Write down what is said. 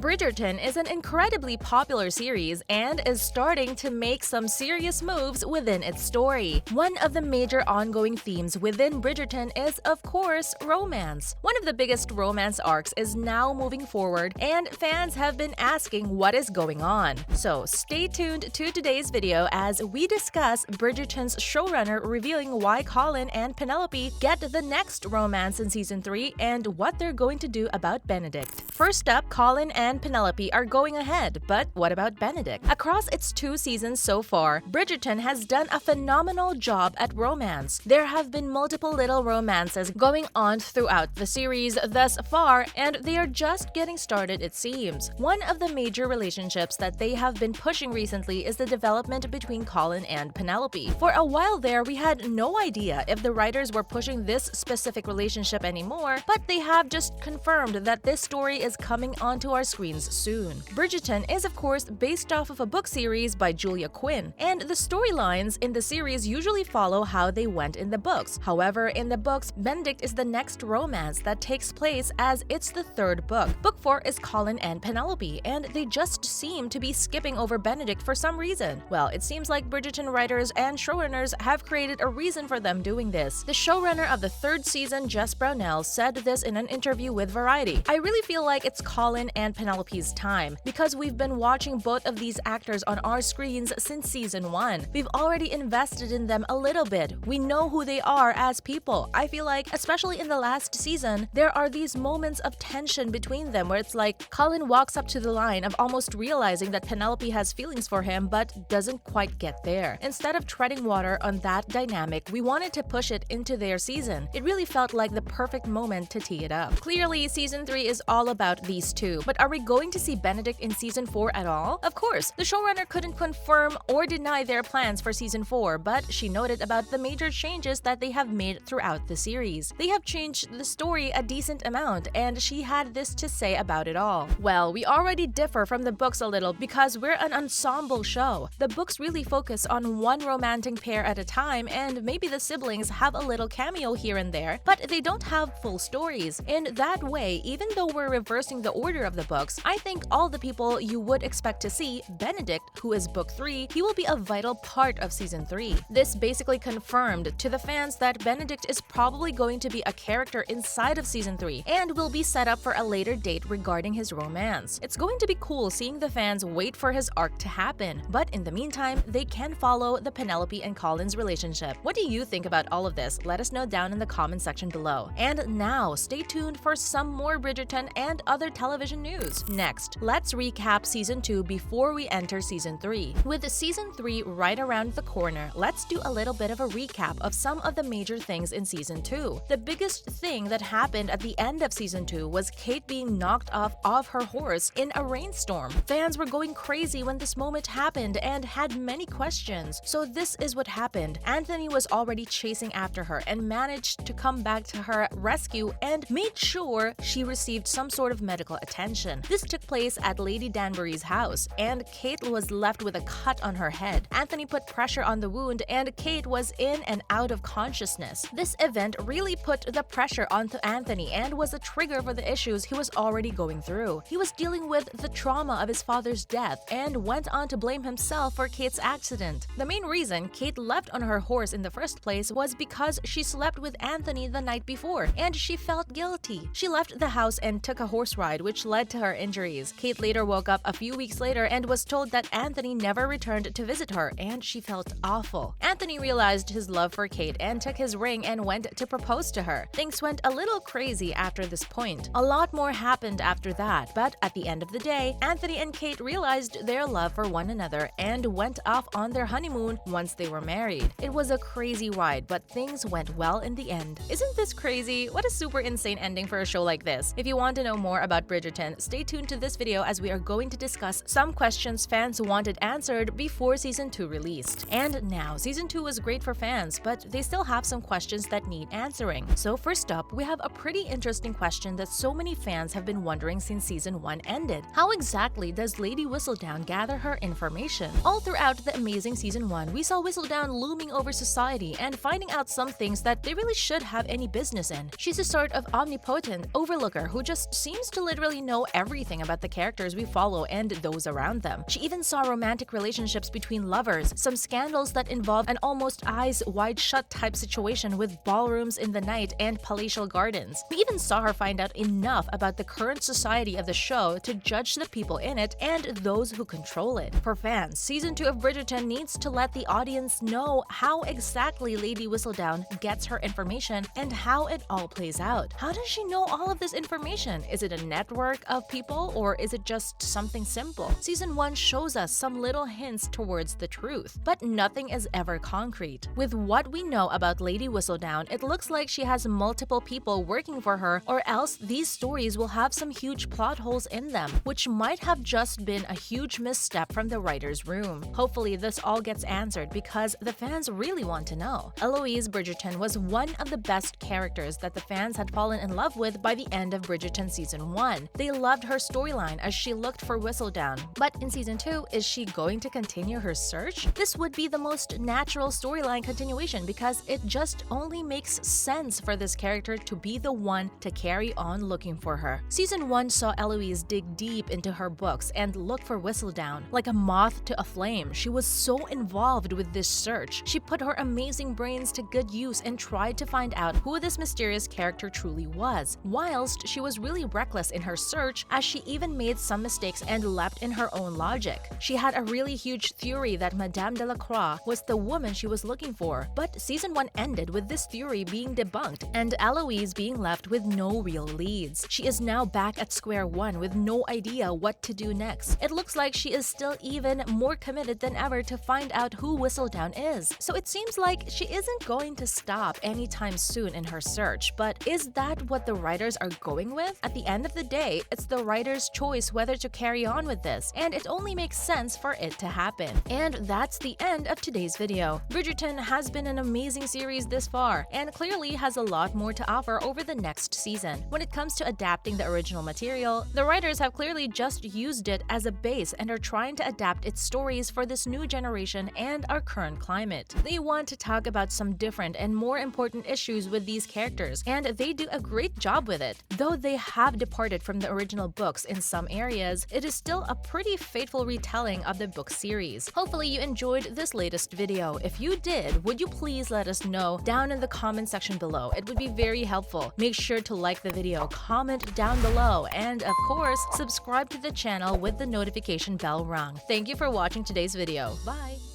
Bridgerton is an incredibly popular series and is starting to make some serious moves within its story. One of the major ongoing themes within Bridgerton is, of course, romance. One of the biggest romance arcs is now moving forward, and fans have been asking what is going on. So stay tuned to today's video as we discuss Bridgerton's showrunner revealing why Colin and Penelope get the next romance in season 3 and what they're going to do about Benedict. First up, Colin and Penelope are going ahead, but what about Benedict? Across its 2 seasons so far, Bridgerton has done a phenomenal job at romance. There have been multiple little romances going on throughout the series thus far, and they are just getting started, it seems. One of the major relationships that they have been pushing recently is the development between Colin and Penelope. For a while there, we had no idea if the writers were pushing this specific relationship anymore, but they have just confirmed that this story is coming onto our screens soon. Bridgerton is of course based off of a book series by Julia Quinn, and the storylines in the series usually follow how they went in the books. However, in the books, Benedict is the next romance that takes place as it's the 3rd book. Book 4 is Colin and Penelope, and they just seem to be skipping over Benedict for some reason. Well, it seems like Bridgerton writers and showrunners have created a reason for them doing this. The showrunner of the 3rd season, Jess Brownell, said this in an interview with Variety. "I really feel like it's Colin and Penelope's time, because we've been watching both of these actors on our screens since season 1. We've already invested in them a little bit. We know who they are as people. I feel like, especially in the last season, there are these moments of tension between them where it's like Colin walks up to the line of almost realizing that Penelope has feelings for him but doesn't quite get there. Instead of treading water on that dynamic, we wanted to push it into their season. It really felt like the perfect moment to tee it up." Clearly, season 3 is all about these two, but are we going to see Benedict in season 4 at all? Of course, the showrunner couldn't confirm or deny their plans for season 4, but she noted about the major changes that they have made throughout the series. They have changed the story a decent amount, and she had this to say about it all. "Well, we already differ from the books a little because we're an ensemble show. The books really focus on one romantic pair at a time, and maybe the siblings have a little cameo here and there, but they don't have full stories. In that way, even though we're reversing the order of the books, I think all the people you would expect to see, Benedict, who is book 3, he will be a vital part of season 3. This basically confirmed to the fans that Benedict is probably going to be a character inside of season 3 and will be set up for a later date regarding his romance. It's going to be cool seeing the fans wait for his arc to happen, but in the meantime, they can follow the Penelope and Colin's relationship. What do you think about all of this? Let us know down in the comment section below. And now, stay tuned for some more Bridgerton and other television news. Next, let's recap season 2 before we enter season 3. With season 3 right around the corner, let's do a little bit of a recap of some of the major things in season 2. The biggest thing that happened at the end of season 2 was Kate being knocked off her horse in a rainstorm. Fans were going crazy when this moment happened and had many questions. So this is what happened. Anthony was already chasing after her and managed to come back to her rescue and made sure she received some sort of medical attention. This took place at Lady Danbury's house, and Kate was left with a cut on her head. Anthony put pressure on the wound, and Kate was in and out of consciousness. This event really put the pressure onto Anthony and was a trigger for the issues he was already going through. He was dealing with the trauma of his father's death and went on to blame himself for Kate's accident. The main reason Kate left on her horse in the first place was because she slept with Anthony the night before, and she felt guilty. She left the house and took a horse ride, which led to her injuries. Kate later woke up a few weeks later and was told that Anthony never returned to visit her, and she felt awful. Anthony realized his love for Kate and took his ring and went to propose to her. Things went a little crazy after this point. A lot more happened after that, but at the end of the day, Anthony and Kate realized their love for one another and went off on their honeymoon once they were married. It was a crazy ride, but things went well in the end. Isn't this crazy? What a super insane ending for a show like this. If you want to know more about Bridgerton, stay tuned to this video as we are going to discuss some questions fans wanted answered before season 2 released. And now, season 2 was great for fans, but they still have some questions that need answering. So first up, we have a pretty interesting question that so many fans have been wondering since season 1 ended. How exactly does Lady Whistledown gather her information? All throughout the amazing season 1, we saw Whistledown looming over society and finding out some things that they really should have any business in. She's a sort of omnipotent overlooker who just seems to literally know everything everything about the characters we follow and those around them. She even saw romantic relationships between lovers, some scandals that involved an almost eyes wide shut type situation with ballrooms in the night and palatial gardens. We even saw her find out enough about the current society of the show to judge the people in it and those who control it. For fans, Season 2 of Bridgerton needs to let the audience know how exactly Lady Whistledown gets her information and how it all plays out. How does she know all of this information? Is it a network of people or is it just something simple? Season 1 shows us some little hints towards the truth, but nothing is ever concrete. With what we know about Lady Whistledown, it looks like she has multiple people working for her, or else these stories will have some huge plot holes in them, which might have just been a huge misstep from the writer's room. Hopefully this all gets answered because the fans really want to know. Eloise Bridgerton was one of the best characters that the fans had fallen in love with by the end of Bridgerton Season 1. They loved her storyline as she looked for Whistledown. But in Season 2, is she going to continue her search? This would be the most natural storyline continuation because it just only makes sense for this character to be the one to carry on looking for her. Season 1 saw Eloise dig deep into her books and look for Whistledown. Like a moth to a flame, she was so involved with this search. She put her amazing brains to good use and tried to find out who this mysterious character truly was, whilst she was really reckless in her search as she even made some mistakes and leapt in her own logic. She had a really huge theory that Madame Delacroix was the woman she was looking for, but Season 1 ended with this theory being debunked and Eloise being left with no real leads. She is now back at square one with no idea what to do next. It looks like she is still even more committed than ever to find out who Whistledown is. So it seems like she isn't going to stop anytime soon in her search, but is that what the writers are going with? At the end of the day, it's the writer's choice whether to carry on with this, and it only makes sense for it to happen. And that's the end of today's video. Bridgerton has been an amazing series this far, and clearly has a lot more to offer over the next season. When it comes to adapting the original material, the writers have clearly just used it as a base and are trying to adapt its stories for this new generation and our current climate. They want to talk about some different and more important issues with these characters, and they do a great job with it. Though they have departed from the original books in some areas, it is still a pretty faithful retelling of the book series. Hopefully you enjoyed this latest video. If you did, would you please let us know down in the comment section below? It would be very helpful. Make sure to like the video, comment down below, and of course, subscribe to the channel with the notification bell rung. Thank you for watching today's video. Bye!